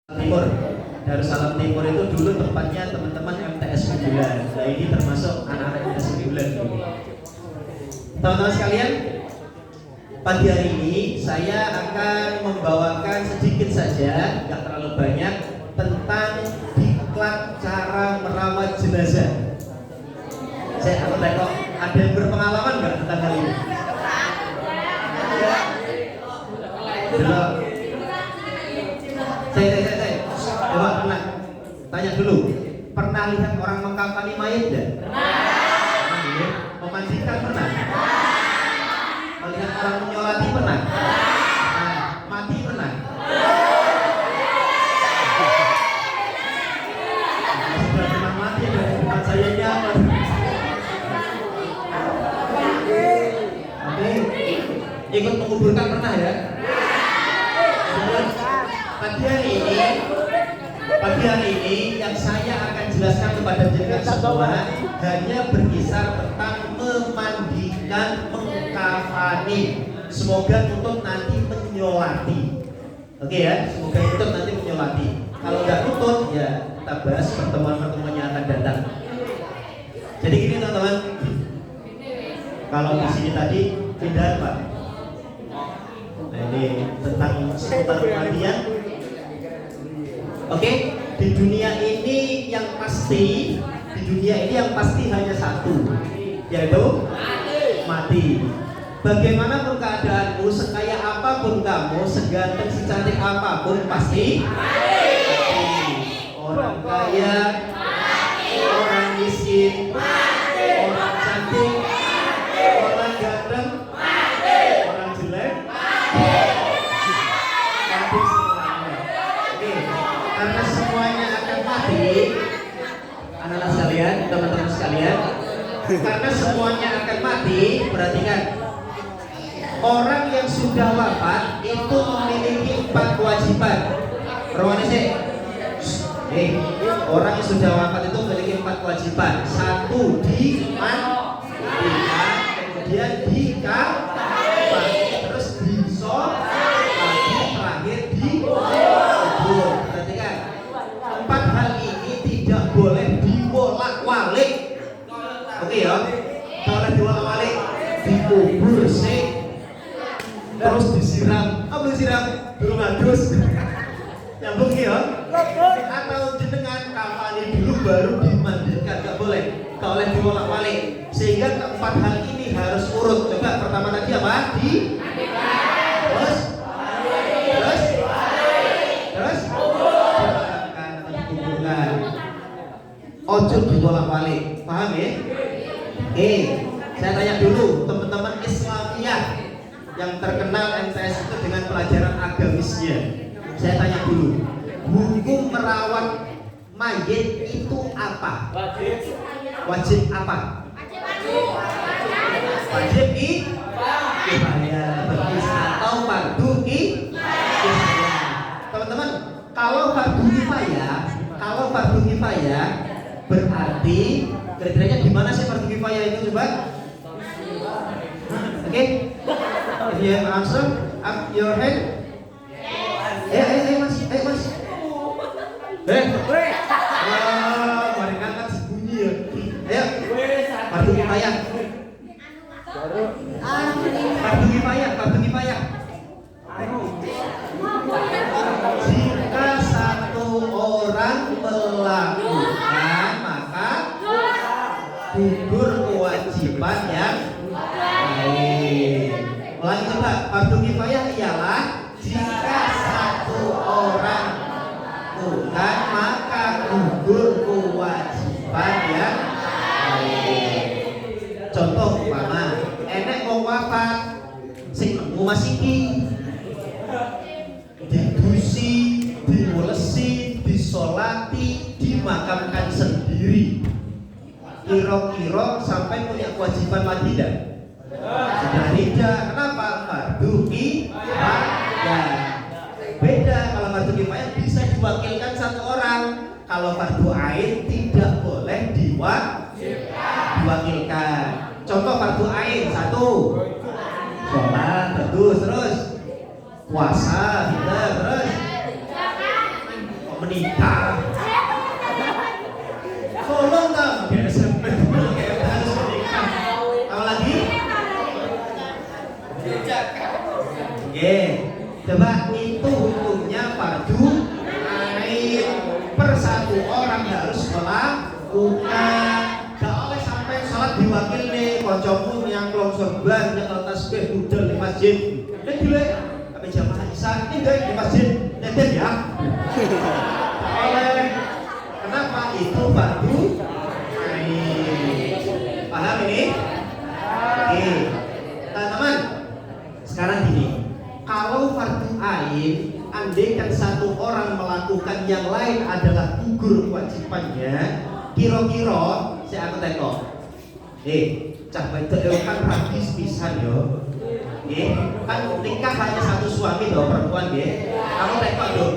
Timur. Darussalam Timur itu dulu tempatnya teman-teman MTS Unggulan. Nah, ini termasuk anak-anak MTS Unggulan. Teman-teman sekalian, pagi hari ini saya akan membawakan sedikit saja, nggak terlalu banyak, tentang diklat cara merawat jenazah. Saya akan tengok, ada yang berpengalaman nggak tentang hal ini? Belum. Saya coba pernah tanya dulu, pernah lihat orang mengkafani mayat enggak? Pernah. Memandikan pernah? Melihat orang menyolati pernah? Nah, mati pernah? Sudah pernah mati dari tempat saya ini apa? Oke, ikut menguburkan pernah ya? Pagi hari ini yang saya akan jelaskan kepada jenengan semua hanya berkisar tentang memandikan, mengkafani. Semoga tutup nanti menyolati. Oke ya, semoga tutup nanti menyolati. Kalau nggak tutup ya kita bahas pertemuan-pertemuan yang akan datang. Jadi gini teman-teman, kalau di sini tadi pindah Pak. Nah, ini tentang seputar kematian. Oke, di dunia ini yang pasti, hanya satu, yaitu mati. Bagaimanapun keadaanmu, sekaya apapun kamu, seganteng, secantik apapun, pasti mati. Orang kaya, orang miskin, orang cantik, orang ganteng, orang jelek, mati semuanya. Oke. Karena semuanya akan mati, anak-anak sekalian, teman-teman sekalian, karena semuanya akan mati, perhatikan, orang yang sudah wafat itu memiliki 4 kewajiban. Ruangnya sih, orang yang sudah wafat itu memiliki 4 kewajiban. 1, dimandikan, kemudian dikafani, terus disolati, terakhir dikubur. Empat hal ini tidak boleh dibolak-balik. Oke ya, boleh dibolak-balik, dikubur sih, terus disiram. Apa disiram? Dulu madus. Nyambung ya? Atau jenengan kafani dulu baru dimandikan, nggak boleh. Nggak boleh dibolak-balik. Sehingga keempat hal ini harus urut. Coba pertama tadi apa? Terus ojo dibolak-balik, paham ya? Saya tanya dulu teman-teman Islamiyah yang terkenal MTS itu dengan pelajaran agamisnya. Saya tanya dulu, hukum merawat mayit itu apa? Wajib apa? Wajib kifayah, atau fardu kifayah. Teman-teman, kalau fardu kifayah berarti kira-kiranya di mana sih fardu kifayah itu, coba? Oke? If you have answer, up your hand. Mas. Mari angkat sebunyi ya. Ayo. Fardu kifayah. Fardu kifayah. Jika satu orang melakukan, maka gugur kewajiban yang lain. Ulangi coba, fardu kifayah ialah jika satu orang melakukan, maka gugur kewajiban yang lain. Contoh umpama, enek wong wafat sing nemu masiki, didusi, dimulesi, disolati, dimakamkan sendiri. Kira-kira sampai punya kewajiban mati tidak? Sudah tidak. Kenapa? Fardu kifayah. Beda, kalau fardu kifayah bisa diwakilkan satu orang. Kalau fardu ain tidak boleh diwakilkan. Contoh fardu ain, 1, sholat, terus puasa, terus menikah. Tolong dong, di SMP harus menikah. Tahu lagi? Oke, coba itu hukumnya fardu ain. Per satu orang harus melakukan. Gak oleh sampai sholat diwakil nih, koncomu yang longsor ban, yang tasbih budal di masjid. Gila, tapi jamaah Isya ini enggak di masjid, neden ya. Oleh, kenapa itu fardu ain? Paham ini? Oke, teman-teman. Sekarang gini, kalau fardu ain, andaikan satu orang melakukan, yang lain adalah gugur kewajibannya, kira-kira saya aku teko. Cah wedok kan praktis pisan yo. Kan nikah hanya satu suami loh, perempuan nggih. Kamu teko dong.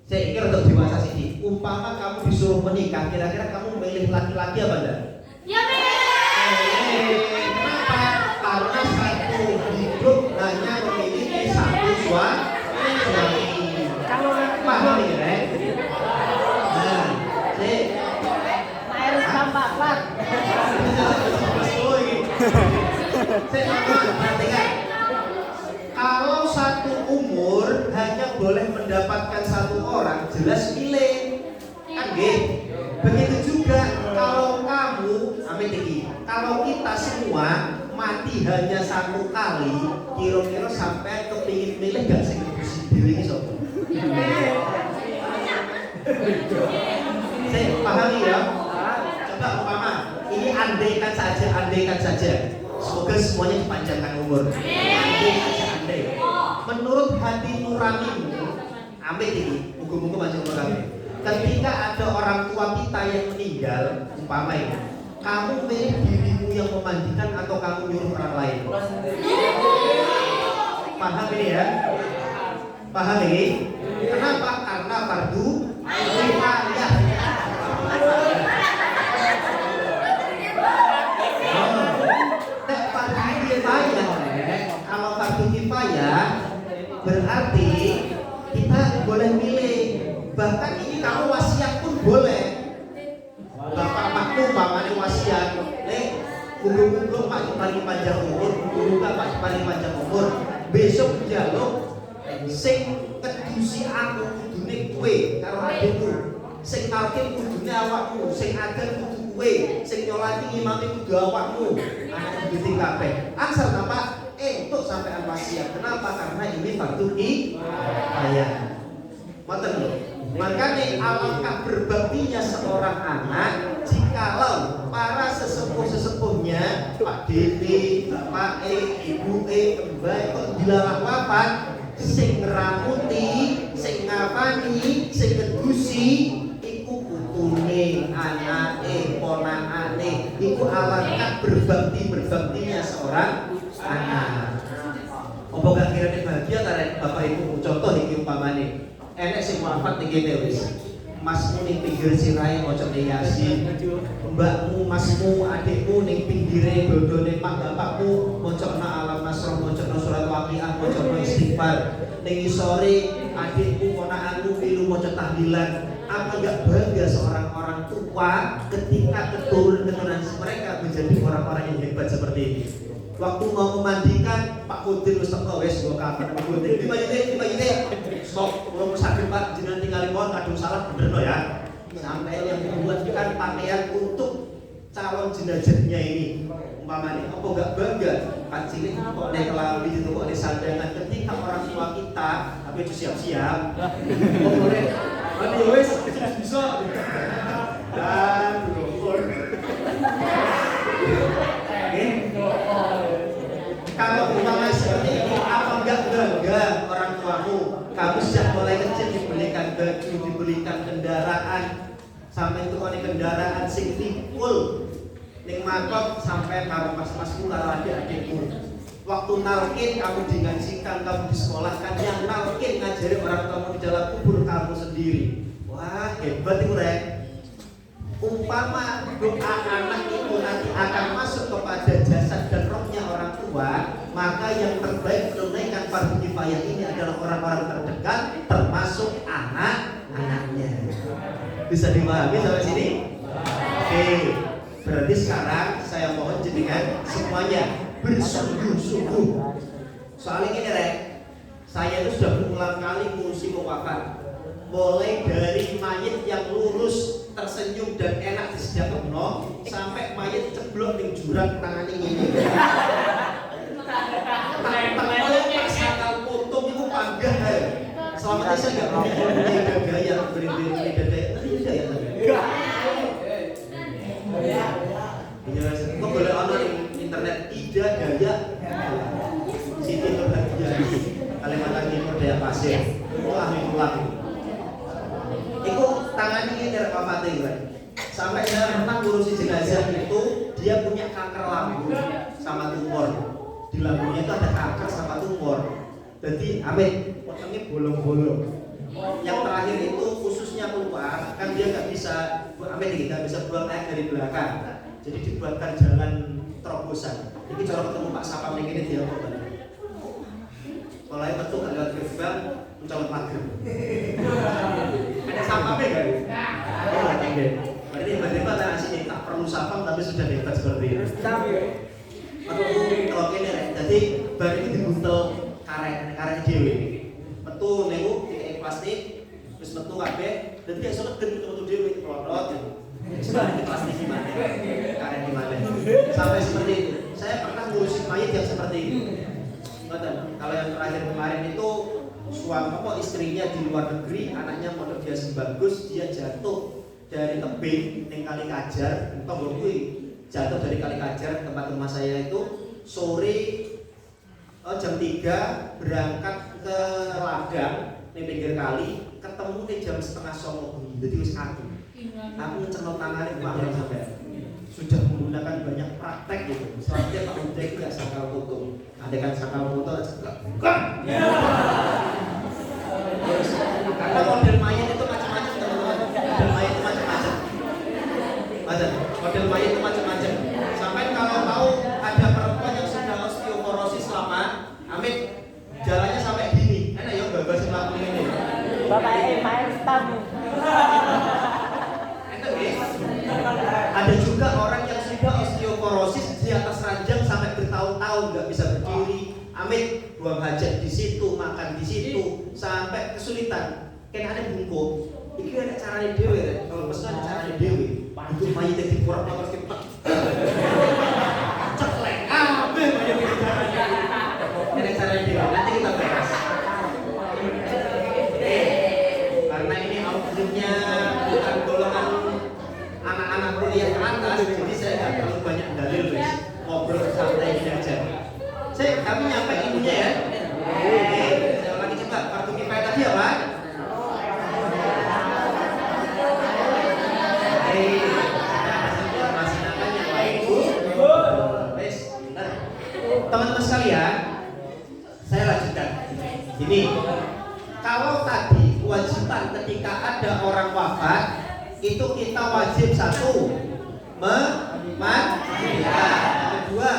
Saya kira untuk dewasa sini. Umpama kamu disuruh menikah, kira-kira kamu memilih laki-laki apa enggak? Ya milih. Kenapa? Karena satu hidup hanya memiliki satu suami. Kalau Paham nih, Rek? Nah, air sampah Pak. Perhatikan, kalau satu umur hanya boleh mendapatkan satu orang, jelas pilih, kan nggih? Begitu juga kalau kamu, amin tinggi, kalau kita semua mati hanya satu kali, kira-kira sampai kepingin milih gak sih diri ini sob? Saya pahami ya. Coba umpama ini andaikan saja. Semoga semuanya dipanjangkan umur. Andai. Menurut hati nuranimu, amin ini, muga-muga panjang umur kami. Ketika ada orang tua kita yang meninggal, umpama ini, kamu milih dirimu yang memandikan atau kamu nyuruh orang lain? Paham ini ya? Paham ini? Kenapa? Karena fardu kifayah. Kalau fardu kifayah berarti kita boleh milih. Bahkan ini kamu wasiat pun boleh. Bapak makmu mamane wasiat, guru-guru Pak paling panjang umur, guru Pak paling panjang umur. Besok njaluk sing kedusi aku kudune kowe karo adikku. Sing talkin kudune awakmu, sing adan kudu kowe, sing nyolati imame kudu awakmu. Anak didik kabeh. Asal Bapak untuk sampean wasiat. Kenapa? Karena ini fardu kifayah. Ngoten lho. Makanya alangkah berbaktinya seorang anak jikalau para sesepuh-sesepuhnya, Pak Dewi, Bapak Ibu Mbak kok dilarang wafat, sing ngeramuti, sing ngapani, sing ngedusi, iku putune, anake, ponakane, iku alangkah berbaktinya seorang anak. Apa gak kira-kira bahagia karena Bapak Ibu? Contoh iki umpamane enek sing wafat ning kene wis. Masmu ning pinggir sirahe maca Yasin. Mbakmu, masmu, adikmu ning pinggire dodone mak bapakmu maca alam nasroh, maca surat waqiah, maca istighfar. Ning isore adikmu, ponakanmu pilu maca tahlilan. Apa enggak bangga seorang orang tua ketika keturunan mereka menjadi orang-orang yang hebat seperti ini? Waktu mau memandikan Pak Kudir wis teko wis go kapan Pak Kudir. Lima stop, kalau sakit Pak jenengan tinggal mohon kadung salah bener no ya. Sampai yang membuatkan pakaian untuk calon jenazahnya ini. Umpamanya apa enggak bangga Pak cilik kok nek kelambi itu kok ada sandangan ketika orang tua kita tapi itu siap-siap. Boleh. Mati wis bisa. Dan kalau umpama seperti ini, apa enggak bangga orang tuamu? Kamu sejak mulai kecil dibelikan baju, dibelikan kendaraan, sampai itu kone kendaraan sing full, ning makop sampai karo mas-masku karo adik-adikmu. Waktu nalkin kamu dingajikan, kamu disekolahkan, yang nalkin ngajari orang kamu di dalam kubur kamu sendiri. Wah hebat itu Rek. Umpama doa anak itu nanti akan masuk kepada jasad dan rohnya orang tua, maka yang terbaik menunaikan fardu kifayah ini adalah orang-orang terdekat, termasuk anak-anaknya. Bisa dipahami sampai sini? Oke. Berarti sekarang saya mohon jenengan semuanya bersungguh-sungguh. Soalnya gini Rek, saya itu sudah berulang kali ngurusi wafat. Mulai dari mayit yang lurus, tersenyum dan enak disediakan sampai mayit ceblok di jurang tangannya ini. Tangan sakal potong itu panggah. Selama ini saya nggak punya gaya beri-beri dada. Tidak ya. Kok boleh online internet tidak gaya. Siti Nurhadiah, Kalimantan Timur Daya Pasir. Itu ahli tulang. Itu tangannya ini wafat itu. Sampai saya pernah ngurusi jenazah itu, dia punya kanker lambung sama tumor. Di lambungnya itu ada kanker sama tumor. Jadi Amin, potongnya bolong-bolong. Yang terakhir itu khususnya keluar, kan dia nggak bisa, Amin nggak bisa buang air dari belakang. Jadi dibuatkan jalan terobosan. Ini cara ketemu Pak Sapam ini dia apa? Kalau betul kan lewat gerbang mencolok pagar. Ada sapamnya kan? Oh, oke. Berarti tiba-tiba ada sini tak perlu sapam tapi sudah hebat seperti itu. Kalau ini jadi baru itu dibuntel karet dewi. Metu nego di plastik, terus metu kabeh, dan dia soalnya gendut metu dewi pelorot. Sekarang di plastik gimana? Karet gimana? Sampai seperti itu. Saya pernah ngurusin mayat yang seperti itu. Kalau yang terakhir kemarin itu istrinya di luar negeri, anaknya model biasa bagus, dia jatuh dari tebing yang Kali Kajar, jatuh dari Kali Kajar tempat rumah saya itu sore jam 3 berangkat ke Ladang di pinggir kali, ketemu di jam 8:30 jadi wis aku ngecenok tangannya banget sampai sudah menggunakan banyak praktek gitu. Selanjutnya Pak Uda itu nggak sakal foto, ada kan sakal foto bukan. Karena model mayat itu macam-macam teman-teman. Model mayat itu macam-macam. Model mayat itu macam-macam. Sampai kalau tahu ada perempuan yang sudah osteoporosis lama, Amin, jalannya sampai gini. Enak ya babasin lampu ini. Bapak main tamu. Ada juga orang yang sudah osteoporosis di atas ranjang sampai bertahun-tahun nggak bisa berdiri. Amin, buang hajat di situ, makan di situ, sampai kesulitan. Kayaknya ada bungkuk. Ini ada caranya dewe, kalau pesan ada caranya dewe. Untuk mayat yang dikurang nomor cepat. Ceklek, Amin, mayat yang caranya. Ada caranya dewe. Nanti kita bahas. Karena ini outfitnya bukan golongan anak-anak kuliah ke atas, jadi saya nggak terlalu banyak dalil guys, ngobrol santai aja. Kami nyampe ilmunya ya. Oke, saya ulangi cepat. Kartu kifayah tadi apa? Masih namanya Pak Ibu. Teman-teman sekalian, saya lanjutkan. Ini, kalau tadi kewajiban ketika ada orang wafat itu kita wajib satu memandikan, kedua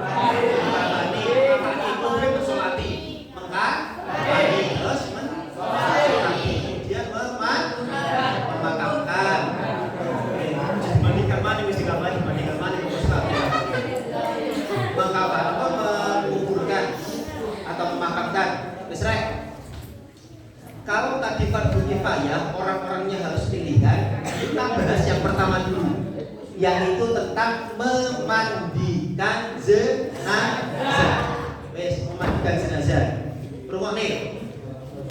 mengabani, kemudian bersolati, mengabani, terus mensolati, kemudian memakamkan. Dimandikan mana mesti kabani, dimandikan mana mengabani atau menguburkan atau memakamkan. Besrek. Kalau tadi fardu kifayah, orang-orangnya harus pilihan. Kita bahas yang pertama dulu, yaitu tentang memandikan jenazah. Memandikan jenazah. Rungokne.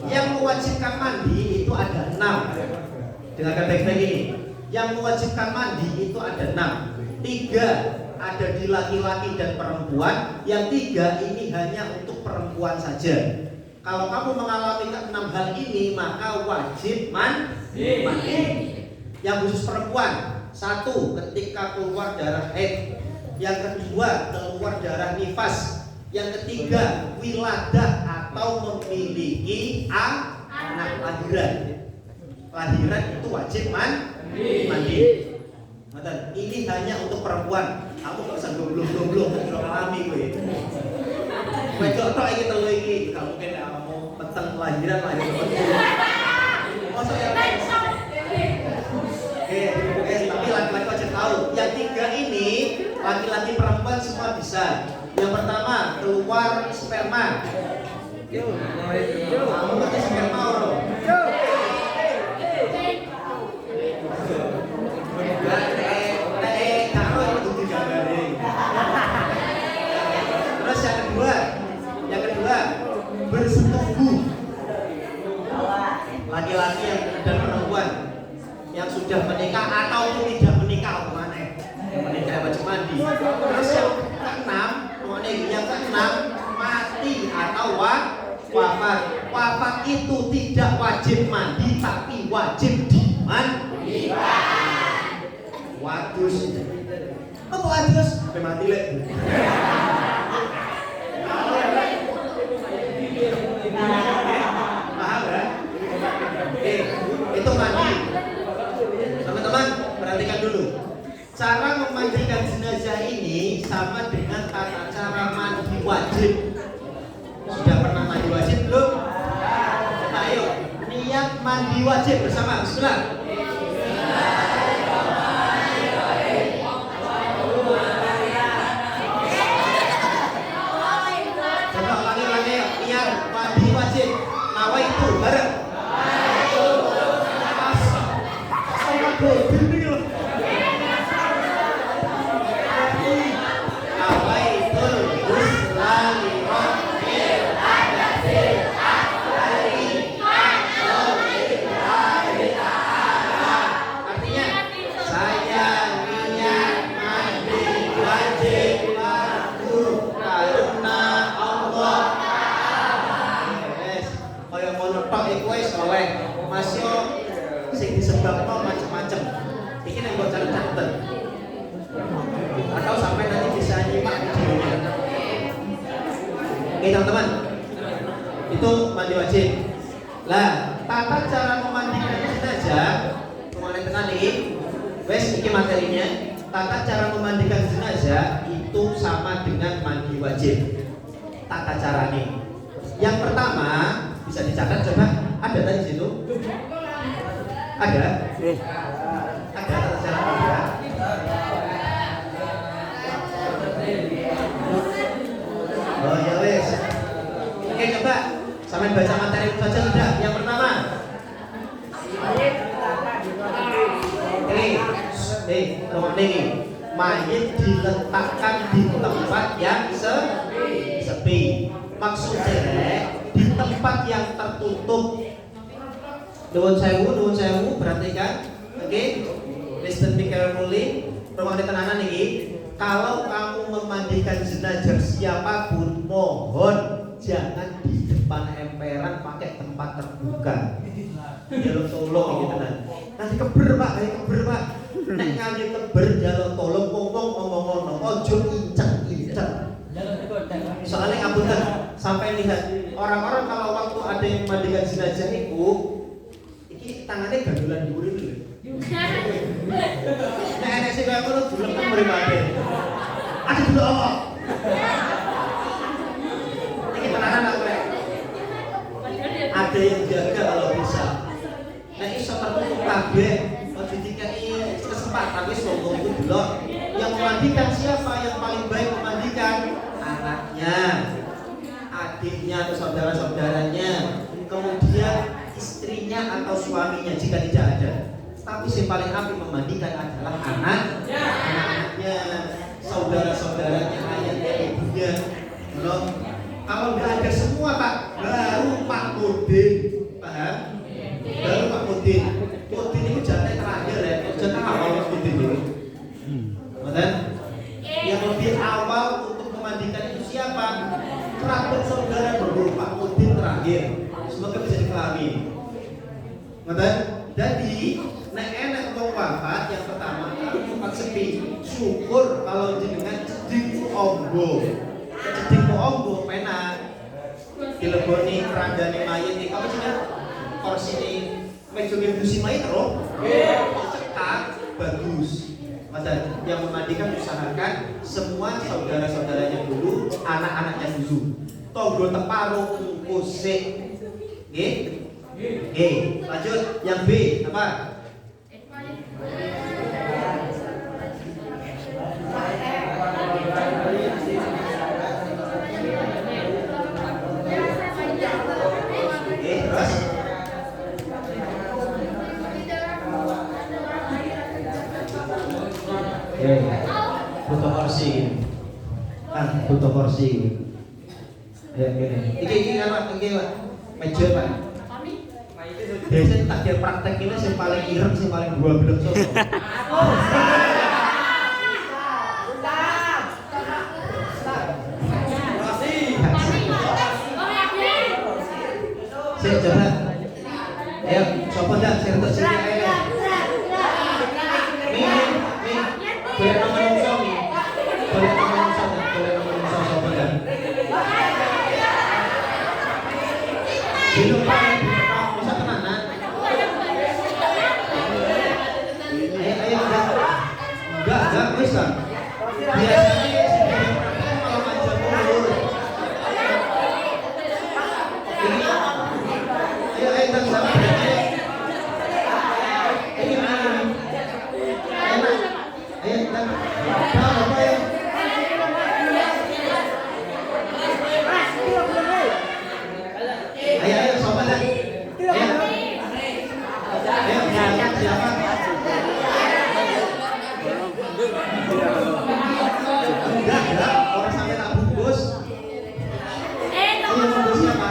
Yang mewajibkan mandi itu ada 6. Dengarkan baik-baik ini. Yang mewajibkan mandi itu ada 6. 3 ada di laki-laki dan perempuan. Yang 3 ini hanya untuk perempuan saja. Kalau kamu mengalami ke-6 hal ini, maka wajib mandi. Yang khusus perempuan, 1 ketika keluar darah haid, yang kedua keluar darah nifas, yang ketiga wiladah atau memiliki anak lahiran. Lahiran itu wajib mandi. Ini hanya untuk perempuan. Aku nggak usah goblok-goblok, nggak alami gue. Wedok tok iki telu iki, gak mungkin kamu peteng lahiran. Masa ya tahu. Yang 3 ini laki-laki perempuan semua bisa. Yang pertama keluar sperma. Kamu ngerti sperma orang? Terus yang kedua bersetubuh. Laki-laki dan perempuan yang sudah menikah atau tidak menikah kemana? Yang menikah wajib mandi. Terus yang keenam, mati atau wafat. Wafat itu tidak wajib mandi tapi wajib dimandikan. Wadus. Apa wadus? Sampai mati lek. Paham ya? Itu mandi. Teman-teman, perhatikan dulu. Cara memandikan jenazah ini sama dengan tata cara mandi wajib. Sudah pernah mandi wajib belum? Nah, ayo, niat mandi wajib bersama. Bismillah. Coba ulangi ya. Niat mandi wajib. Nawaitu bareng. Masih sing disebabno macam-macam. Iki nek mbok catet-catet. Atau sampai nanti bisa nyimak videonya. Oke teman-teman, itu mandi wajib. Lah, tata cara memandikan jenazah, kemarin tekan iki, wes iki materinya. Tata cara memandikan jenazah itu sama dengan mandi wajib. Tata caranya. Yang pertama bisa dicatat coba. Ada tadi situ? Ada? Ada tata cara ya? Oh ya wes. Oke coba, sampai baca materi itu saja sudah. Yang pertama. Rumah ini. Mayit diletakkan di tempat yang sepi. Maksudnya di tempat yang tertutup. Nuwun sewu, perhatikan. Oke. Listen be carefully. Rumah tenanan ini. Kalau kamu memandikan jenazah siapapun, mohon jangan di depan emperan pakai tempat terbuka. Jalur tolong gitu kan. Nanti keber Pak. Nek nganti keber jalur tolong ngomong ojo inceng-inceng. Soalnya ngapunten, sampai lihat orang-orang kalau waktu ada yang memandikan jenazah itu, iki tangannya gandulan dhuwur itu. Nek enek sing kaya ngono dulem kan mripate. Aduh dulu apa? Iki tenanan aku rek. Ada yang jaga kalau bisa. Nek iso tertutup kabeh, ojo dikai kesempatan wis wong itu dulu. Yang memandikan siapa? Yang paling baik memandikan anaknya, adiknya atau saudara-saudaranya, kemudian istrinya atau suaminya jika tidak ada. Tapi yang paling apik memandikan adalah anaknya, saudara-saudaranya, ayahnya, ibunya. Belum. Kalau nggak ada semua Pak, baru Pak Mudin, paham? Baru Pak Mudin. Mudin itu jatah terakhir ya, jatah awal Pak Mudin itu. Betul? Yang lebih awal untuk memandikan itu siapa? Kerabat saudara dulu, Pak Mudin terakhir. Semoga bisa dipahami. Betul? Jadi nek enak wong wafat yang pertama tempat sepi, syukur kalau jenengan cedhing ombo. Cedhing ombo penak. Dileboni keranggane mayit iki apa jenenge? Korsine mejoge busi mayit ro. Nggih, cekak bagus. Maka yang memandikan usahakan semua saudara-saudaranya dulu, anak-anaknya dulu. Tonggo teparo kusik. Nggih? Lanjut yang B apa? Butuh kursi. Butuh kursi. Ya gini. Iki apa? Iki Pak. Meja Pak. Biasanya takdir praktek ini yang paling ireng, yang paling dua belum so. Saya coba. Ayo, coba dah saya untuk sini ayo. Boleh nomor menungso nih. Boleh nomor menungso, boleh nomor menungso coba dah. Belum Pak. Bisa tenanan. Ayo enggak bisa. Biasanya kalau manja mulu. Ini ayo dan sama. Orang sampai tak bungkus. Bungkus siapa?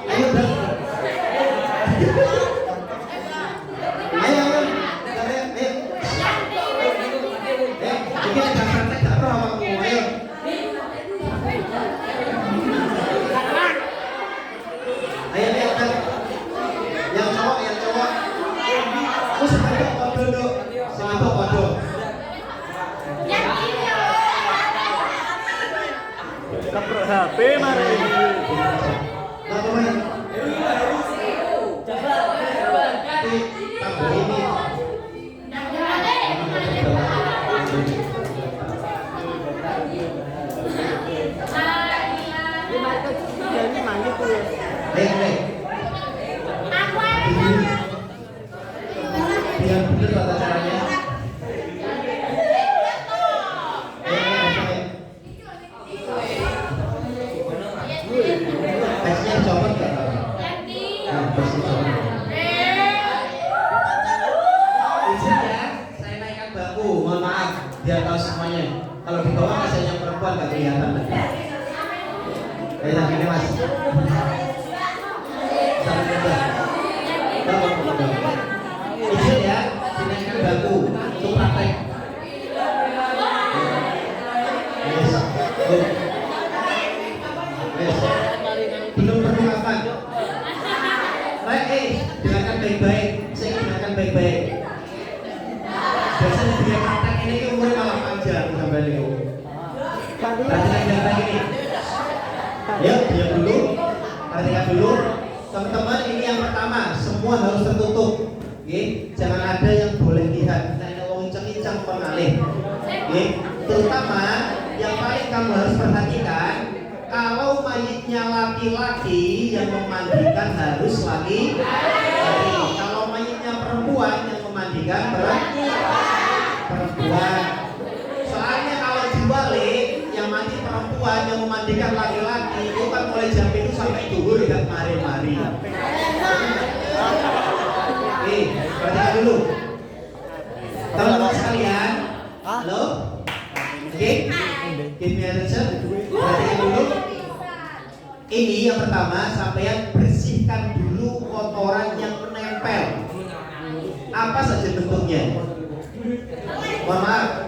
Ayo dah. Ayo. Ini ada praktek tak tahu awakmu. Ayo. Ayo. Yang cowok. Terus sampai kode dok. Sampai kode. Keprok HP mari. Apa main? Coba. Tambah ini. Biar bener tata caranya. Tesnya copot nggak? Bersih copot. Izin ya, saya naikkan baku. Mohon maaf, biar tahu semuanya. Kalau di bawah hasilnya perempuan nggak kelihatan lagi. Kayak gini mas. Izin ya, dinaikkan baku untuk praktek. Belum perlengkapan. Baik, dengarkan baik-baik. Saya dengarkan baik-baik. Biasanya dia praktek ini umur malah panjang sampai itu. Perhatikan baik-baik ini. Ya, diam dulu. Perhatikan dulu. Teman-teman, ini yang pertama, semua harus tertutup. Jangan ada yang boleh lihat. Kita ngomong incang-incang pengalih. Terutama yang paling kamu harus perhatikan, kalau mayitnya laki-laki yang memandikan harus laki-laki. Kalau mayitnya perempuan yang memandikan perempuan. Soalnya kalau dibalik yang mandi perempuan yang memandikan laki-laki itu kan mulai jam itu sampai duhur gak mari-mari. Perhatikan dulu. Teman-teman sekalian, halo? Give me attention. Perhatikan dulu. Ini yang pertama, sampean bersihkan dulu kotoran yang menempel. Apa saja bentuknya? Mohon maaf.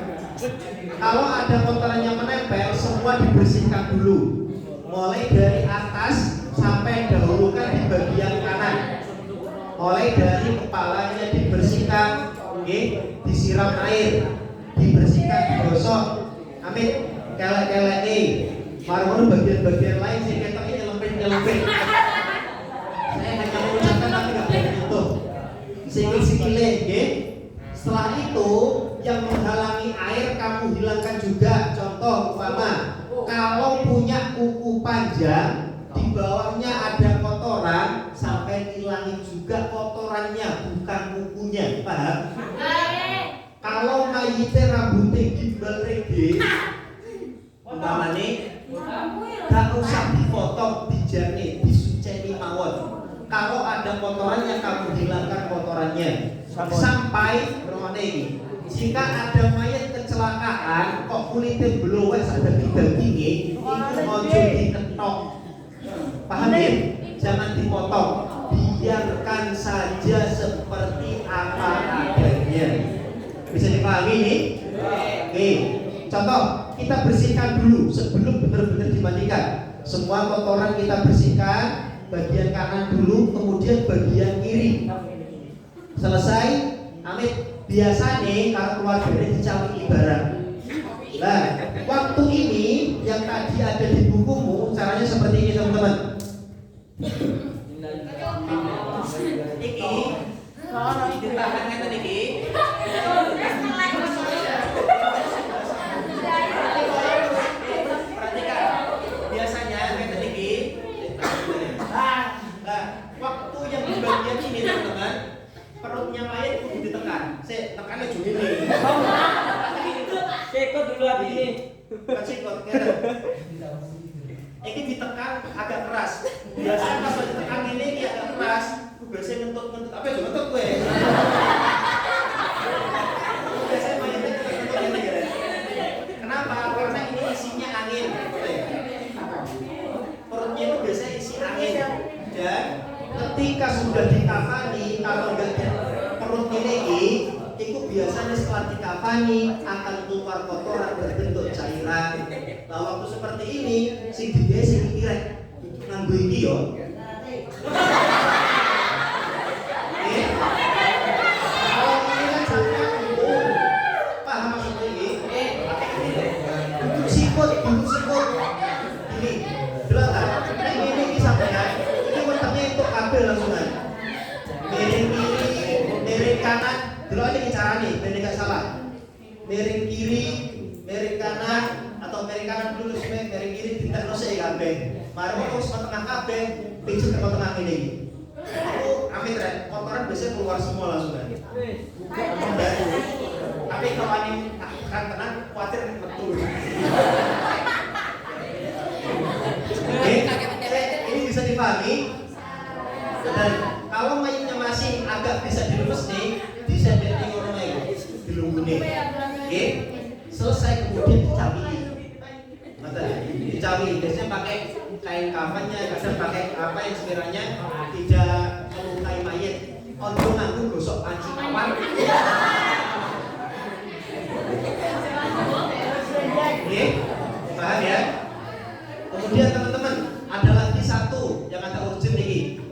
Kalau ada kotoran yang menempel, semua dibersihkan dulu. Mulai dari atas sampai dahulukan di bagian kanan. Mulai dari kepalanya dibersihkan, disiram air, dibersihkan, digosok. Amin. Kelek-kelek Marmon bagian-bagian lain sih ketoknya nyelempit. Saya hanya mengucapkan tapi nggak boleh menyentuh. Sikil-sikilnya, Setelah itu yang menghalangi air kamu hilangkan juga. Contoh umpama, kalau punya kuku panjang, di bawahnya ada kotoran, sampai hilangin juga kotorannya, bukan kukunya, paham? Kalau mayite rambutnya gimbal rege, umpama nih, gak usah dipotong, dijani, disuceni mawon. Kalau ada kotorannya, kamu hilangkan kotorannya. sampai romane ini. Jika ada mayat kecelakaan kok kulitnya blowes ada daging-dagingnya, itu ojo diketok. Paham ya? Jangan dipotong. Biarkan saja seperti apa adanya. Bisa dipahami nih? Oke. Contoh, kita bersihkan dulu sebelum benar-benar dimandikan. Semua kotoran kita bersihkan, bagian kanan dulu, kemudian bagian kiri. Selesai, amit. Biasanya kalau keluarga dicawiki barang. Nah, waktu ini yang tadi ada di bukumu caranya seperti ini teman-teman. Iki ditahan ngeten iki. Perhatikan. Biasanya ngeten iki. Nah, waktu yang di bagian ini teman-teman, perutnya mayat kudu ditekan. Tekannya juga ini. Sekot dulu hati ini. Sekot ngeten. Ini ditekan agak keras. Biasanya kalau ditekan ini agak keras, biasanya ngentut-ngentut. Apa ya ngentut gue? Biasanya mayatnya ngentut ini ya. Kenapa? Karena ini isinya angin. Perutnya itu biasanya isi angin. Dan ketika sudah dikafani, kalau enggak perut ini, itu biasanya setelah dikafani akan keluar kotoran berbentuk cairan. Nah, waktu seperti ini, sing digawe sing kirek nganggo iki yo. Kalau ini kan sampai paham maksudnya ini? Duduk sikut. Ini, jelas kan? Nah, ini sampean, ini wetenge itu kabel langsungan. Miring kiri, miring kanan, dulu ada caranya, biar nggak salah. Miring kiri, miring kanan, atau miring kanan dulu sampai miring kiri ditekan saya kabeh. Mari mau tengah kabeh, pijet ke tengah ini. Aku amit rek, kotoran biasanya keluar semua langsung kan. Tapi kalau ini akan tenang, khawatir betul. Oke, ini bisa dipahami. Dan kalau mayatnya masih agak bisa dilus nih, bisa ditinggal mayat dilungguni. Oke, selesai kemudian dicawi. Dicawi, biasanya pakai kain kafannya, kadang pakai apa yang sekiranya tidak melukai mayat. Ojo nganggo gosok panci kawan. Oke, paham ya? Kemudian teman-teman, ada lagi satu yang agak urgent nih.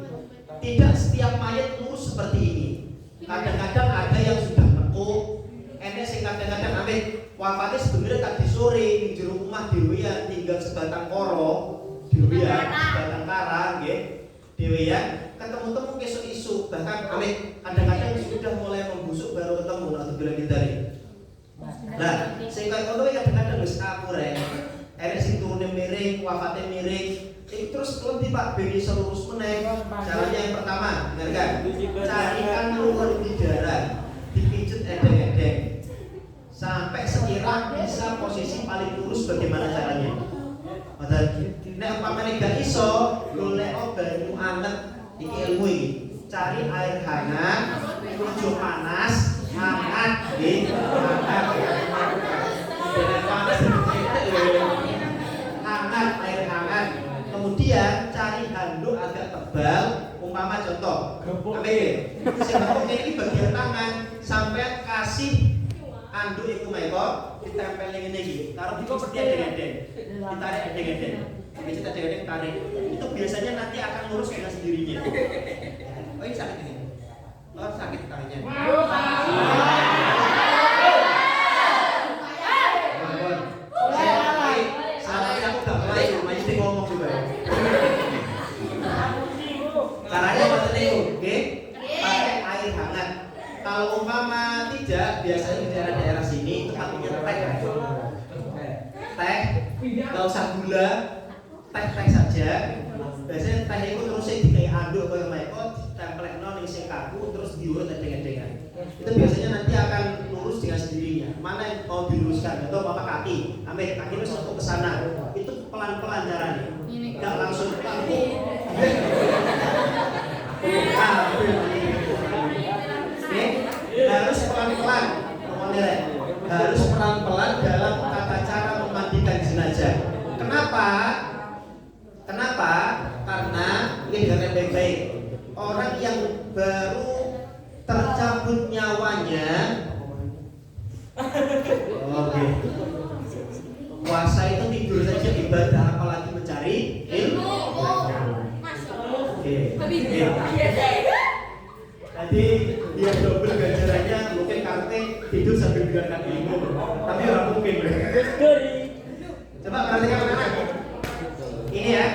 Tidak setiap mayat lurus seperti ini. Kadang-kadang ada yang sudah nekuk. Ene sing kadang-kadang amit wafatnya sebenarnya tadi sore di jero omah dhewean tinggal sebatang koro dhewean sebatang karang nggih dhewean ketemu-temu kesuk-isuk bahkan amit kadang-kadang sudah mulai membusuk baru ketemu atau bilang hindari. Nah, sing kaya ngono kadang-kadang wis kapure. Enek sing turune miring, wafatnya miring. Itu terus lebih Pak beri selurus meneh. Caranya yang pertama, dengarkan. Carikan luar di darah, dipijet edeng-edeng. Sampai sekira bisa posisi paling lurus bagaimana caranya. Padahal nek umpamane gak iso, golek banyu anget iki ilmu iki. Cari air hangat, ojo panas, hangat nggih, hangat. Panas hangat, air hangat. Kemudian cari handuk agak tebal, umpama contoh. Ambil. Siapa ini bagian tangan sampai kasih anduk iku meko ditempel ngene iki. Karo seperti edeng-edeng. Ditarik edeng-edeng. Biasanya edeng-edeng tarik. Itu biasanya nanti akan lurus dengan sendirinya. Oh, ini sakit ini. Oh, sakit tangannya. Salahnya aku gak mulai, rumahnya dia ngomong juga. Caranya seperti itu, oke? Pakai air hangat. Kalau umpama tidak, biasanya di daerah-daerah sini itu pakainya teh. Teh, nggak usah gula, teh saja. Biasanya teh itu terus dikai anduk ke mereka, tempelnya ning sing kaku terus diurut edeng-edengan. Itu biasanya nanti akan lurus dengan sendirinya. Mana yang mau diluruskan atau apa kaki? Ambil kaki terus untuk ke sana. Itu pelan-pelan caranya. Enggak langsung kaku. Oke, baru tercabut nyawanya. Oke. Puasa itu tidur saja ibadah, apalagi mencari ilmu. Oke. Jadi dia double ganjarannya mungkin karena tidur sambil mendengarkan ilmu, tapi orang mungkin. Coba perhatikan anak-anak. Ini ya.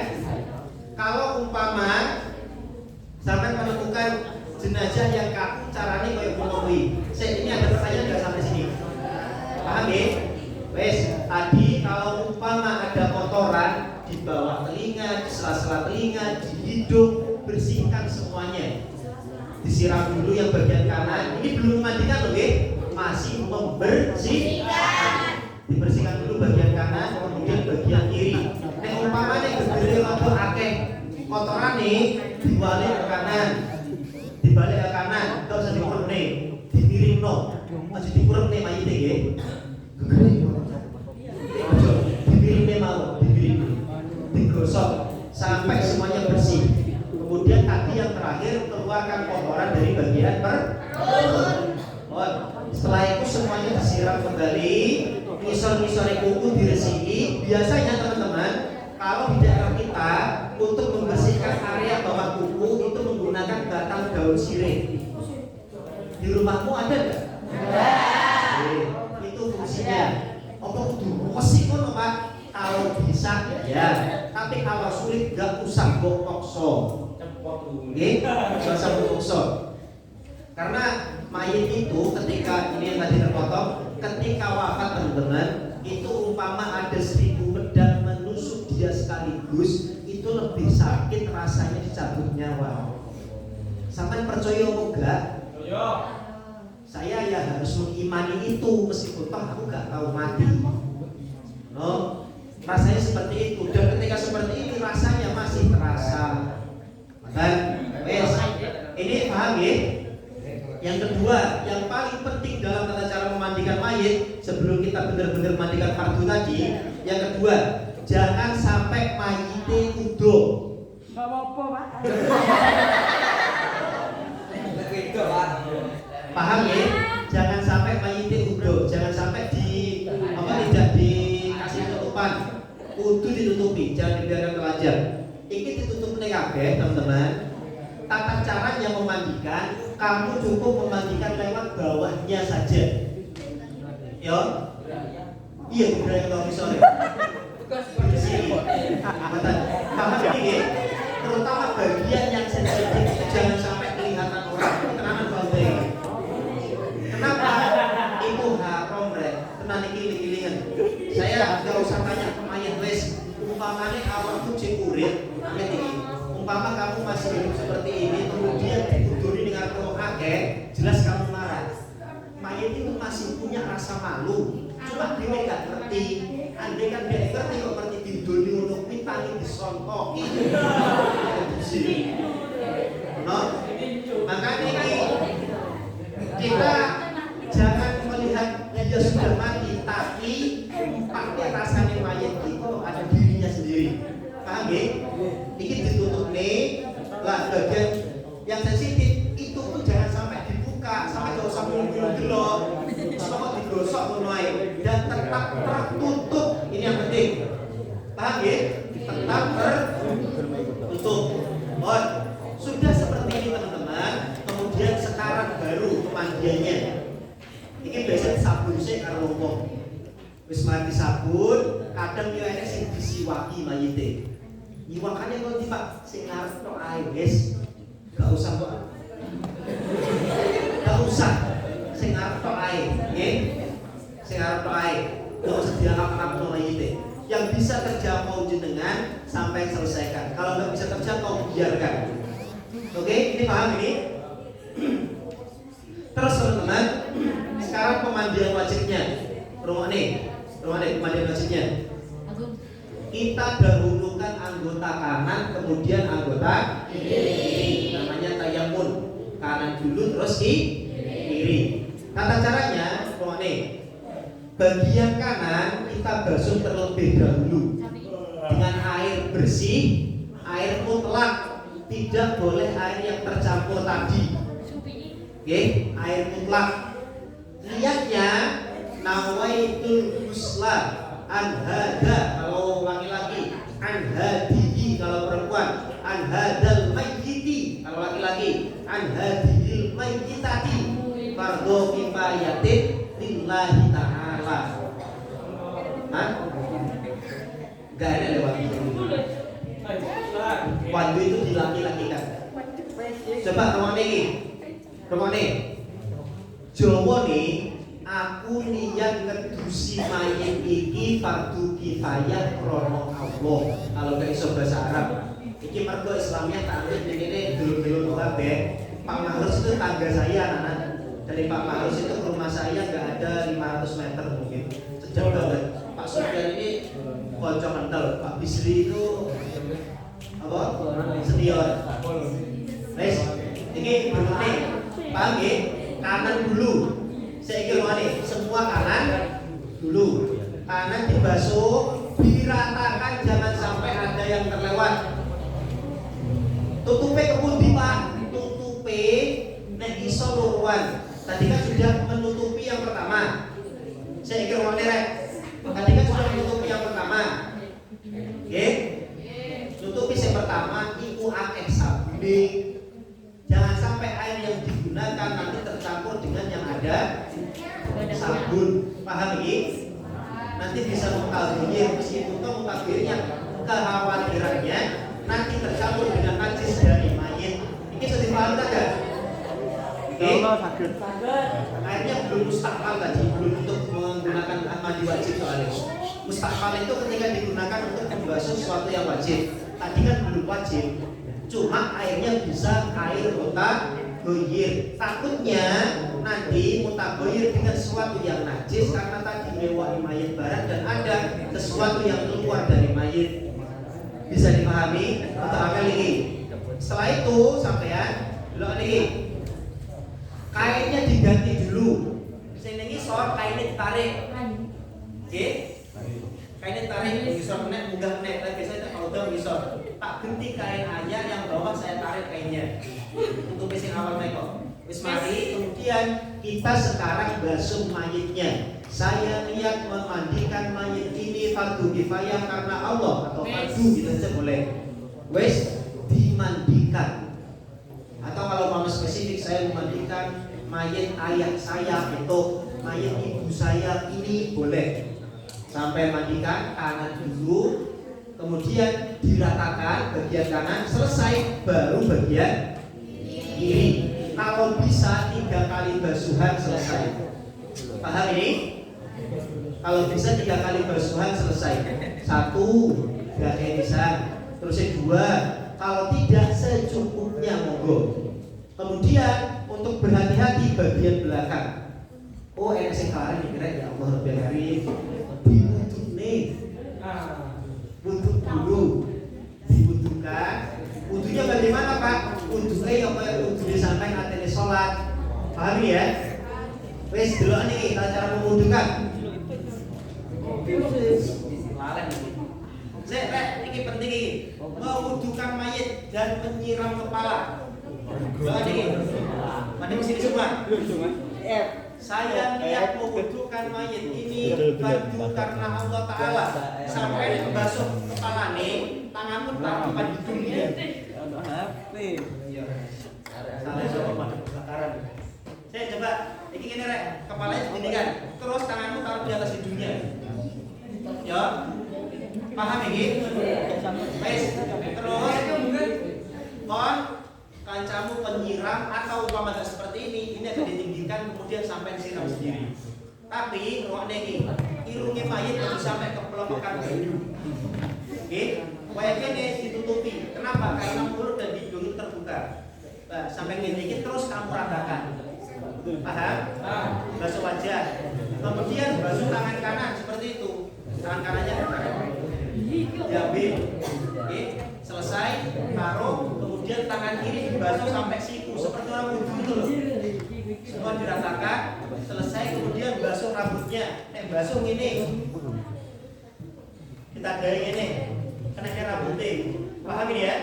Kalau umpama sampai menemukan jenazah yang kaku, caranya kayak ngomongin. Ini ada pertanyaan nggak sampai sini? Paham ya? Wes, tadi kalau umpama ada kotoran di bawah telinga, di sela-sela telinga, di hidung, bersihkan semuanya. Disiram dulu yang bagian kanan. Ini belum memandikan loh, masih membersihkan. Dibersihkan dulu bagian kanan, kemudian bagian kiri. Nek umpamane gegere rada akeh kotoran nih, dibalik ke kanan. Dibalik ke kanan, enggak usah dikurne, dimiringno. Aja dikurne mayite nggih. Gegere. Dimiringne mau, dimiring. Digosok sampai semuanya bersih. Kemudian tadi yang terakhir keluarkan kotoran dari bagian perut. Setelah itu semuanya disiram kembali, misor-misor kuku diresiki. Biasanya teman-teman, kalau di daerah kita untuk membersihkan area bawah kuku itu menggunakan batang daun sirih. Di rumahmu ada nggak? Ada. Itu fungsinya. Apa kudu mesti ngono Pak? Kalau bisa ya. Tapi kalau sulit nggak usah mbok paksa. Oke, nggak usah mbok paksa. Karena mayit itu ketika ini yang tadi terpotong, ketika wafat teman-teman, itu umpama ada 1000 pedang menusuk dia sekaligus, itu lebih sakit rasanya dicabut nyawa. Sampai percaya apa enggak? Saya ya harus mengimani itu meskipun toh aku nggak tahu mati. No, rasanya seperti itu. Dan ketika seperti ini rasanya masih terasa. Dan ini paham ya? Yang kedua, yang paling penting dalam tata cara memandikan mayit sebelum kita benar-benar memandikan fardu tadi, yang kedua, jangan sampai mayitnya udo. Gak apa-apa Pak. Paham ya? Jangan sampai mayitnya udo, jangan sampai tidak dikasih tutupan. Kudu ditutupi, jangan dibiarkan telanjang. Ini ditutup nih kabeh, teman-teman. Tata caranya memandikan, kamu cukup memandikan lewat bawahnya saja. Yo, iya budaya kalau misalnya. Paham ini, terutama bagian yang sensitif jangan sampai kelihatan orang. Kenapa bau? Kenapa? Itu haram rek. Tenan iki gilingan. Saya nggak usah tanya ke mayat wes. Umpamane awakmu cek urip, amin iki. Umpama kamu masih hidup seperti ini, kemudian dibuduri dengan roh akeh, jelas kamu marah. Mayat itu masih punya rasa malu, cuma dia nggak ngerti. Andai kan dia ngerti kok ngerti didoli untuk pitani disontoki. No, makanya ini kita jangan melihat dia sudah mati, tapi pakai rasanya mayat itu ada dirinya sendiri. Paham ya? Ini ditutup nih, lah bagian yang sensitif itu pun jangan sampai dibuka, sampai gak usah ngulung gelok, semua digosok mulai dan tetap tertutup. Ini yang penting. Paham ya? Tetap tertutup. Oh, sudah seperti ini teman-teman. Kemudian sekarang baru pemandiannya. Ini biasanya sabun sih karo wong. Wis mati sabun, kadang yo enek sing disiwaki mayite. Iwakane kok di Pak sing ngarep tok ae wis. Gak usah kok. Gak usah. Sing ngarep tok ae, nggih. Sing ngarep tok ae. Gak usah dianggap-anggap mayite. Yang bisa terjangkau jenengan sampai selesaikan. Kalau nggak bisa terjangkau biarkan. Oke, ini paham ini? Terus teman-teman, sekarang pemandian wajibnya. Rumah nih pemandian wajibnya. Kita dahulukan anggota kanan, kemudian anggota kiri. Namanya tayamun. Kanan dulu, terus kiri. Tata caranya, rumah nih. Bagian kanan kita basuh terlebih dahulu dengan air bersih, air mutlak, tidak boleh air yang tercampur tadi. Oke, air mutlak. Niatnya nawaitul ghusla an hada kalau laki-laki, an hadihi kalau perempuan, an hadal mayyiti kalau laki-laki, an hadil mayyitati fardhu kifayatin lillahi ta'ala. Hah? Gak ada lewat itu. Wadu itu dilaki-lakikan. Coba rumah nih. Jawa nih, aku niat ngedusi mayit iki fardu kifayah krono Allah. Kalau gak iso bahasa Arab, iki mergo Islamnya taklid ini dulu-dulu kabeh. Pak Mahrus itu tangga saya, anak. Dari Pak Mahrus itu ke rumah saya nggak ada 500 meter mungkin. Sejak banget. Pak Sofyan ini konco kental. Pak Bisri itu apa? Senior. Guys, ini begini. Paham ya? Kanan dulu. Saya kira nih, semua kanan dulu. Kanan dibasuh, diratakan, jangan sampai ada yang terlewat. Tutupe kepundi Pak? Tutupe nek iso luruan. Tadi kan sudah menutupi yang pertama. Saya kira rek. Tadi kan sudah menutupi yang pertama. Oke? Tutupi yang pertama iku akeh sabune. Jangan sampai air yang digunakan nanti tercampur dengan yang ada sabun. Paham ini? Nanti bisa mutakhir, meskipun mutakhirnya kekhawatirannya nanti tercampur dengan najis dari mayit. Ini sudah dipahami kan? Allah sakit. Akhirnya belum mustakmal tadi, belum untuk menggunakan mandi wajib soalnya. Mustakmal itu ketika digunakan untuk membasuh sesuatu yang wajib. Tadi kan belum wajib. Cuma airnya bisa air mutaghir. Takutnya nanti mutaghir dengan sesuatu yang najis karena tadi mewah mayit barat dan ada sesuatu yang keluar dari mayit. Bisa dipahami? Untuk amal ini. Setelah itu sampean lo ini kainnya diganti dulu. Sini ngisor kainnya ditarik. Oke? Kainnya ditarik, ngisor nek munggah nek, tapi biasanya kalau udah ngisor tak ganti kain anyar yang bawah saya tarik kainnya. Untuk mesin awal mereka. Wis mari, kemudian kita sekarang basuh mayitnya. Saya niat memandikan mayit ini fardu kifayah karena Allah atau fardu kita saja boleh. Wis dimandikan. Atau kalau mau spesifik saya memandikan mayit ayah saya atau mayit ibu saya ini boleh. Sampai mandikan kanan dulu, kemudian diratakan bagian kanan, selesai baru bagian kiri. Kalau bisa 3 kali basuhan selesai. Paham ini? Kalau bisa 3 kali basuhan selesai. 1, 2 kayak bisa. Terus yang 2, kalau tidak secukupnya monggo. Kemudian untuk berhati-hati bagian belakang. Oh enak sekali kira ya Allah Rabbil Karim. Diwuduk nih. Wuduk dulu. Diwudukkan. Wudhunya bagaimana Pak? Wudhunya yang kayak wudhunya sampai ngatene sholat. Paham ya? Wes dulu nih cara mewudhukan. Ini penting ini. Mewudhukan mayit dan menyiram kepala. Doa nih. Mandi sini semua. Saya niat mewudhukan mayit ini fardu karena Allah Ta'ala. Sampai basuh kepala nih, tanganmu tak bukan di dunia. Salah coba pada kebakaran. Saya coba, ini gini rek, kepalanya begini kan. Terus tanganmu taruh di atas hidungnya. Ya, paham ini? Wes, terus kon kancamu penyiram atau umpama seperti ini akan ditinggikan kemudian sampai siram sendiri. Tapi ruangnya ini, irungnya mayit harus sampai ke pelopokan baju. Oke, wayangnya ini ditutupi. Kenapa? Karena mulut dan hidung terbuka. Nah, sampai gini terus kamu ratakan. Paham? Basuh wajah. Kemudian basuh tangan kanan seperti itu. Tangan kanannya diambil. Oke, selesai taruh. Kemudian tangan kiri dibasuh sampai siku seperti orang wudhu itu loh. Semua diratakan, selesai kemudian basuh rambutnya. Basuh ini. Kita garing ini. Kenaikan rambutnya. Paham ini ya?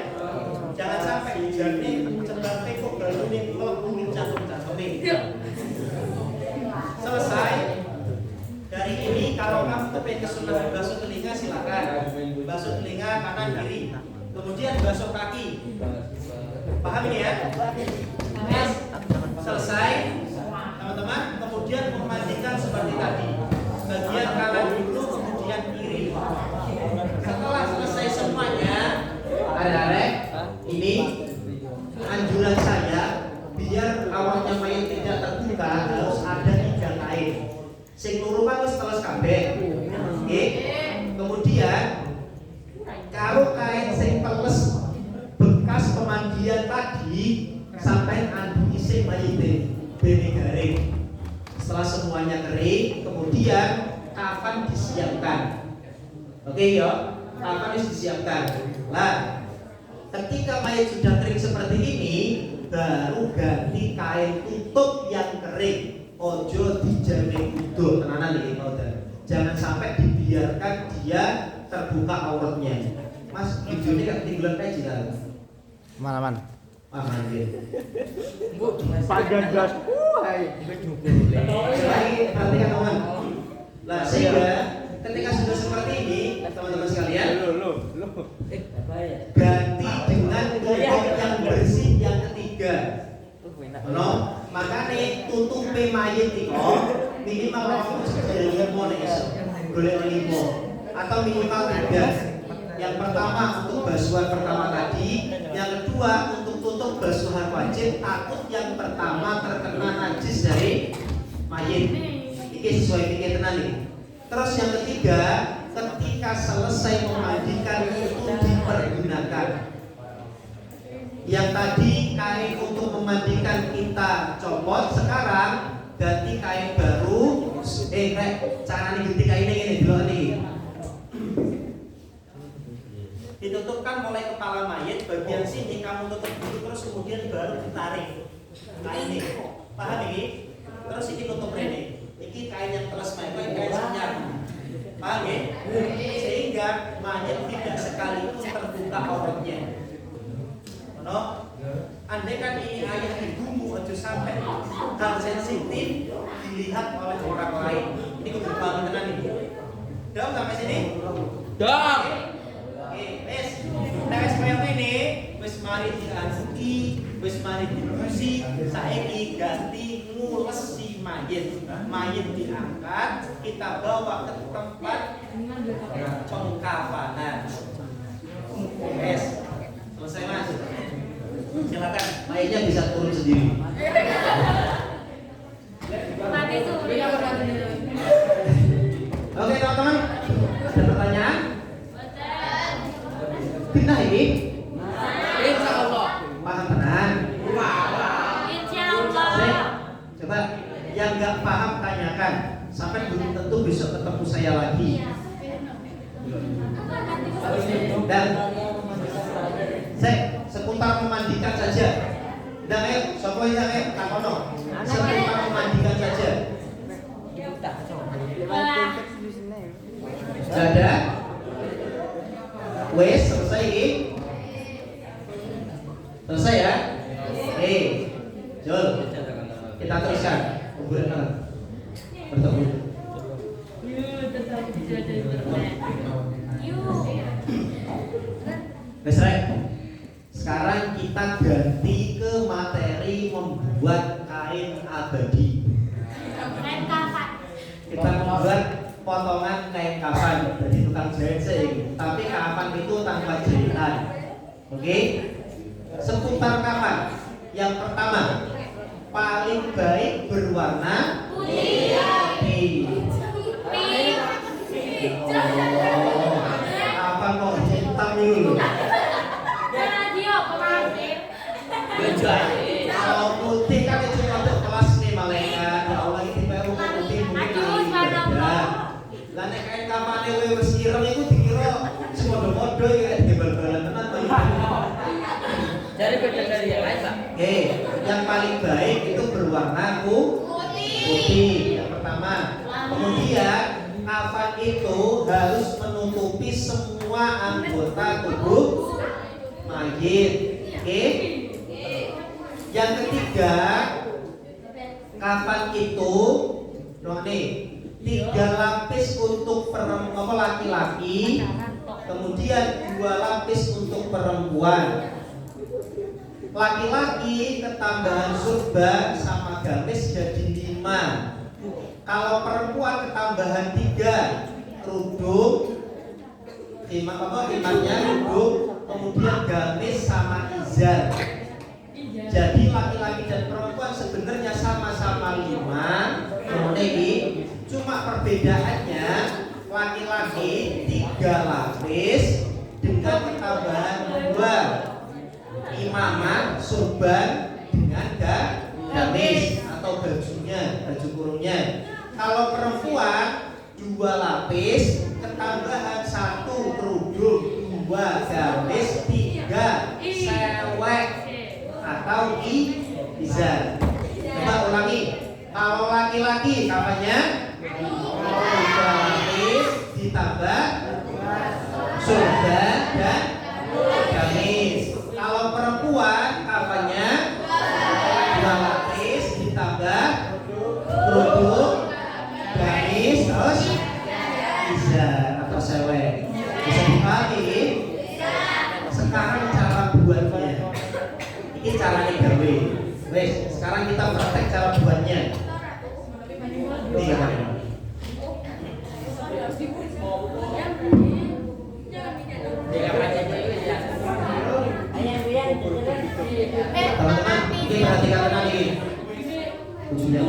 Jangan sampai jadi cebate kok balune mlebu cangkem-cangkeme. Selesai. Dari ini kalau kamu kepengen kesunatan basuh telinga silakan. Basuh telinga kanan kiri. Kemudian basuh kaki. Paham ini ya? Yes. Selesai. Teman-teman, kemudian memandikan seperti tadi. Bagian kanan dulu, kemudian kiri. Setelah selesai semuanya, arek-arek, ini anjuran saya biar awalnya mayat tidak terbuka harus ada 3 kain. Sing loro kan wis teles kabeh. Oke. Kemudian kalau kain sing teles bekas pemandian tadi sampai andi isi mayite bene garing. Setelah semuanya kering, kemudian kafan disiapkan. Oke ya, kafan disiapkan. Lah, ketika mayat sudah kering seperti ini, baru ganti kain tutup yang kering. Ojo dijamin utuh, tenanan nih kaudan. Jangan sampai dibiarkan dia terbuka auratnya. Mas, videonya kan ketinggalan kayak jiran. Mana? Aman gitu. Pak Gagas. Hai. Lagi perhatikan teman. Lah sehingga ketika sudah seperti ini, teman-teman sekalian, ganti dengan tutup yang bersih yang ketiga. No, makanya tutupe mayit iko minimal kamu sudah 5 nih iso. Boleh 5 atau minimal 3. Yang pertama untuk basuhan pertama tadi, yang kedua untuk tutup basuhan wajib takut yang pertama terkena najis dari mayit. Ini sesuai pikir tenan nih. Terus yang ketiga, ketika selesai memandikan itu dipergunakan. Yang tadi kain untuk memandikan kita copot, sekarang ganti kain baru. Cara nih ganti kainnya ini dulu nih. Ditutupkan oleh kepala mayat bagian sini, kamu tutup dulu terus kemudian baru ditarik kain ini. Paham ini? Terus ini tutup ini. Ini kain yang teles mayat, kain senyap. Paham ya? Sehingga mayat tidak sekalipun terbuka auratnya. No? Andai kan ini ayah ibumu aja sampai hal sensitif dilihat oleh orang lain. Ini kebetulan tenan ini. Dong sampai sini? Dong. Oke, wes. Nah, wes koyo ngene, wes mari diganti, wes mari diusi, saiki ganti ngulesi mayit. Mayit diangkat, kita bawa ke tempat pengkafanan. Wes. Selesai, Mas. Silakan, mayitnya bisa turun sendiri. Oke teman-teman, ada pertanyaan? Benar ini? Insya Allah. Paham tenan? Insya Allah. Coba yang nggak paham tanyakan. Sampai belum tentu besok ketemu saya lagi. Dan seputar memandikan saja. Dan sopo yang takono. Seputar memandikan saja. Ada? Wes selesai ini? Selesai ya? Jul. Kita teruskan. Kuburan bertemu. Besrek. Sekarang kita ganti ke materi membuat kain abadi. Kain kafan. Kita membuat potongan kain kafan dari tukang jahit sih. Tapi kafan itu tanpa jahitan. Oke? Seputar kafan. Yang pertama, paling baik berwarna putih. Apa kok hitam itu? Kalau putih kan itu untuk kelas nih malaikat. Ya Allah ini baru putih mungkin beda. Lah nek kain kafane wis ireng iku dikira semodo-modo ya dibal-balan tenan to. Dari beda dari yang lain, Pak. Yang paling baik itu berwarna putih. Yang pertama. Kemudian kafan itu harus menutupi semua anggota tubuh mayit. Oke? Yang ketiga, kafan itu nih 3 lapis untuk laki-laki, kemudian 2 lapis untuk perempuan. Laki-laki ketambahan surban sama gamis jadi 5. Kalau perempuan ketambahan 3 kerudung, imannya kerudung, kemudian gamis sama izar. Jadi laki-laki dan perempuan sebenarnya sama-sama 5. Cuma perbedaannya laki-laki 3 lapis dengan ketambahan 2 imamah surban dengan gamis atau baju kurungnya. Kalau perempuan 2 lapis ketambahan 1 kerudung, 2 gamis, 3 sewek atau izar. Coba ulangi. Kalau laki-laki kapannya 2 lapis ditambah surban dan gamis. Kalau perempuan kapannya 2 lapis ditambah kerudung, gamis, terus izar atau sewek. Bisa dipahami? Sekarang cara buatnya. Ini caranya gawe. Wes, sekarang kita praktek cara buatnya. Nih kan. Teman-teman, ini perhatikan tenang ini. Ujungnya.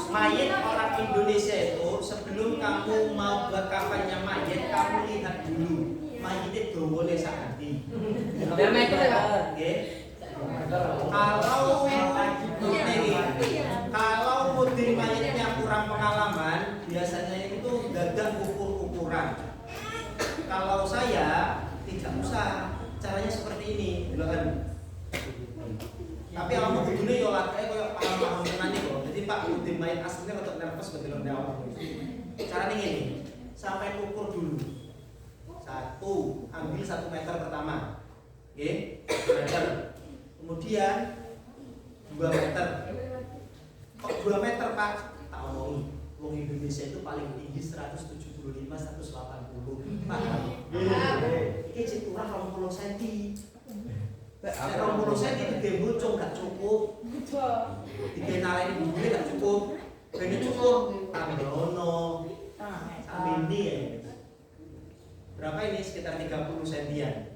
Mayit orang Indonesia itu sebelum kamu mau buat kafannya mayit, kamu lihat dulu mayitnya boleh sakti. Oke. Kalau mudin mayitnya kurang pengalaman, biasanya itu gagal ukuran. Kalau saya tidak usah, caranya seperti ini, kan. Tapi kalau mau begini yo latih koyo paham-paham tenan iki kok. Jadi Pak mudin mayit aslinya untuk nervous betul awak. Caranya ini, sampai ukur dulu. 1, ambil 1 meter pertama. Oke, 1 meter. Kemudian 2 meter. Kok 2 meter Pak? Tak omongi. Wong Indonesia itu paling tinggi 175 180. Paham? Iki cek kurang 20 cm. Nek 20 cm gede bocong gak cukup. Dikenalin dulu gak cukup. Ben cukup tambrono. Sambil ini ya. Berapa ini? Sekitar 30 cm-an.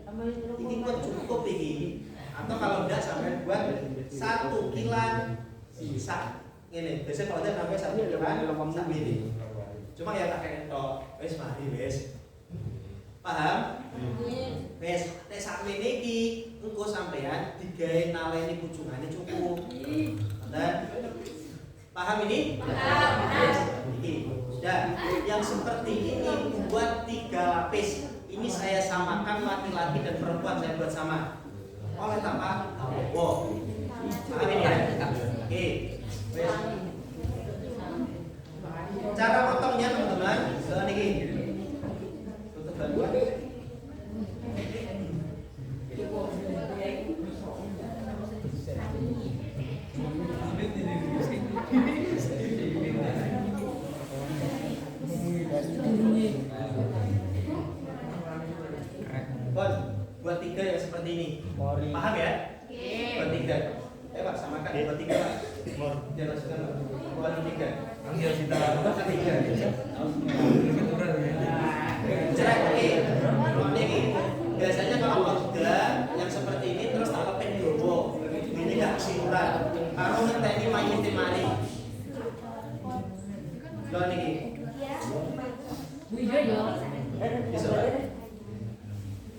Ini kok cukup ini. Atau kalau enggak sampai buat 1 kilan bisa. Ini biasanya kalau ada sampai 1 kilan sampai ini. Cuma ya tak kayak tok. Wes mari wes. Paham? Wes nek sakmene iki engko sampean digawe naleni pucungane cukup. Ngoten. Paham ini? Paham. Ini sudah. Yang seperti ini buat 3 lapis. Ini saya samakan laki-laki dan perempuan saya buat sama. Oleh tanpa wow. Paham ini ya? Oke. Cara potongnya teman-teman, soal ini. Tutup bantuan. Buat 3 yang seperti ini. Paham ya? Buat 3. Pak samakan buat 3 Pak. Jangan suka buat 3. Ambil kita buat 3. Cerai ini. Biasanya kalau udah yang seperti ini terus tak lepin dulu. Ini gak kesimpulan. Kalau ngenteni mayit mari. Lo niki. Bisa.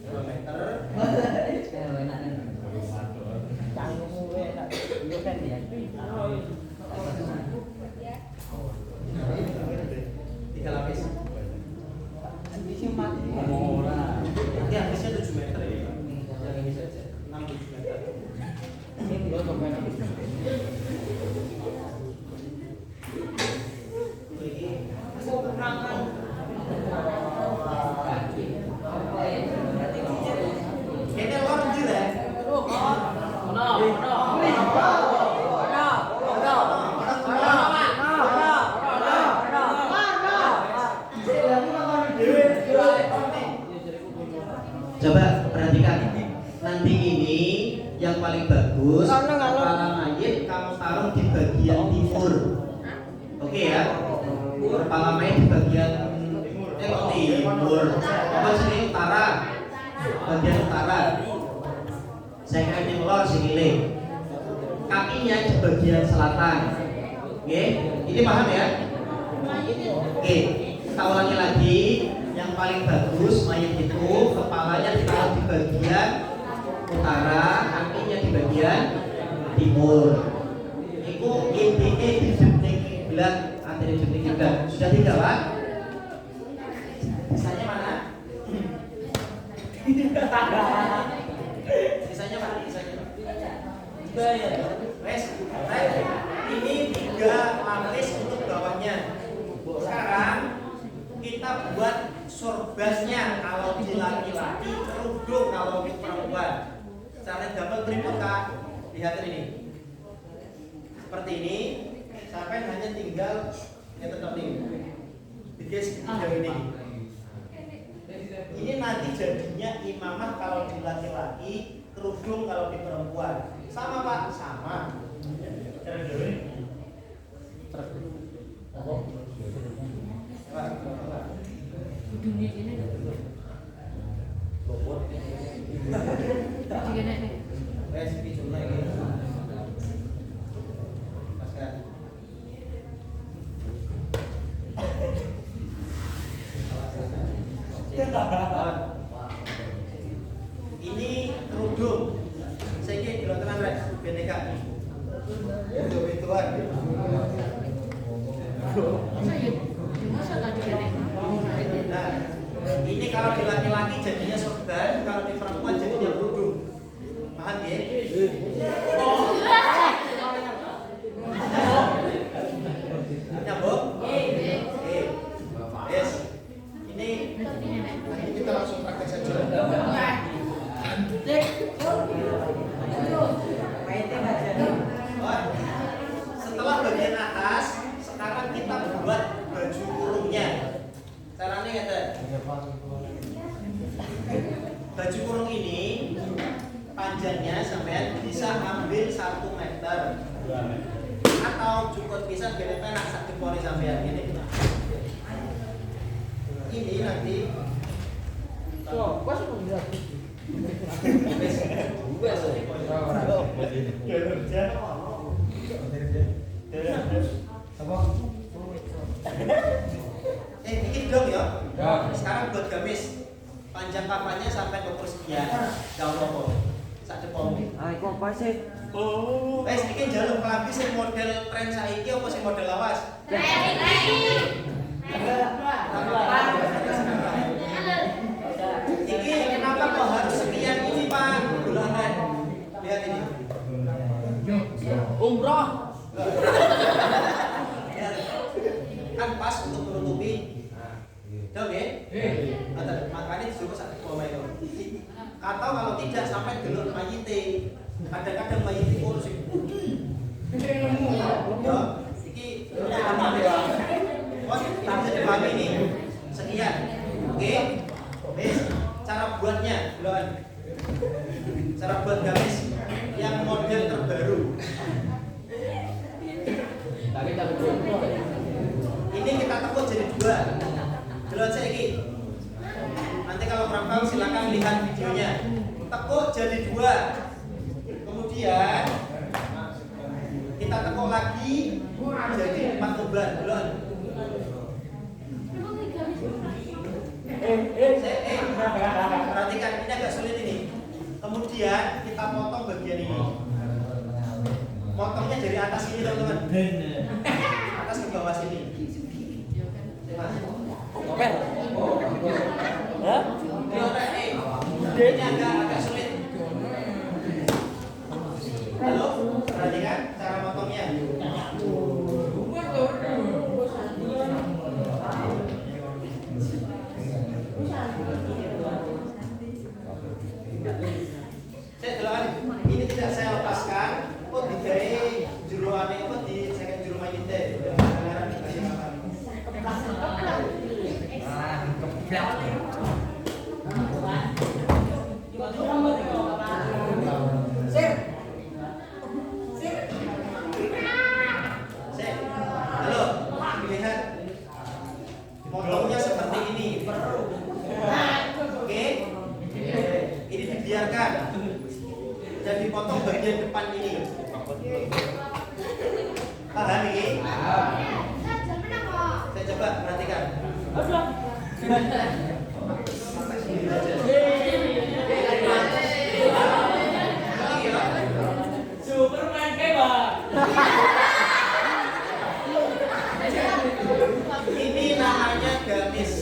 2 meter. Tiga lapis. Ini habisnya 7 meter ya. Yang ini saja 6-7 meter. Coba perhatikan. Nanti ini yang paling bagus kepala mayit kamu taruh di bagian timur. Oke ya. Kepala mayit di bagian timur. Apa sini utara? Bagian utara. Saya kira ini lor sini. Kakinya di bagian selatan. Oke, ini paham ya? Oke, kita ulangi lagi. Yang paling bagus mayat itu kepalanya ditaruh di bagian utara, kakinya di bagian timur. Itu intinya di jepnik kiblat atau di jepnik kiblat. Sudah tidak, Pak? Sisanya mana? Sisanya mana? Sisanya. Wes, ini 3 lapis untuk bawahnya. Sekarang kita buat sorbasnya kalau di laki-laki, kerudung kalau di perempuan. Cara double triple Kak. Lihat ini. Seperti ini. Sampai hanya tinggal ya tetap nih. Bikin segitiga ini. Ini nanti jadinya imamah kalau di laki-laki, kerudung kalau di perempuan. Sama Pak, sama. Ini kerudung. Saya kira di lontaran rek BTK. Itu-ituan. Nah, ini kalau di laki-laki jadinya sorban, kalau di perempuan jadinya kerudung. Paham ya? Nyambung? Yes. Ini kita langsung praktek saja. Setelah bagian atas, sekarang kita buat baju kurungnya. Caranya ngeten. Baju kurung ini panjangnya sampai bisa ambil 1 meter atau cukup bisa gede penak sak jempol sampean gini. Ini nanti bikin dong ya. Sekarang buat gamis. Panjang kapannya sampai ukur sekian. Jauh apa? Sak jempol. Kok apa sih? Wes iki njaluk kelambi sing model tren saiki apa sing model lawas? Iki kenapa kok harus sekian ini Pak? Bulanan. Lihat ini. Umroh. Kan pas untuk menutupi. Tahu ya? Makanya disuruh satu koma itu. Atau kalau tidak sampai gelur mayite. Kadang-kadang mayite kurus. Ya, iki bisa dipahami ini. Sekian. Oke. Wes, cara buatnya, belum. Cara buat gamis yang model terbaru. Ini kita tekuk jadi 2. Jelas saya ini. Nanti kalau kurang paham silakan lihat videonya. Tekuk jadi 2. Kemudian kita tekuk lagi jadi 4 lembar. Belum. Perhatikan ini agak sulit ini. Kemudian kita potong bagian ini. Potongnya dari atas sini teman-teman. Atas ke bawah sini. Oper. Hah? Ini agak sulit. Halo, perhatikan cara potongnya. Saya telan, ini tidak saya lepaskan. Kok digawe jeroan apa di second jero mayite. Potongnya seperti ini. Oke? Ini dibiarkan. Dan dipotong bagian depan ini. Paham ini? Saya coba perhatikan. Superman kebab. Ini namanya gamis.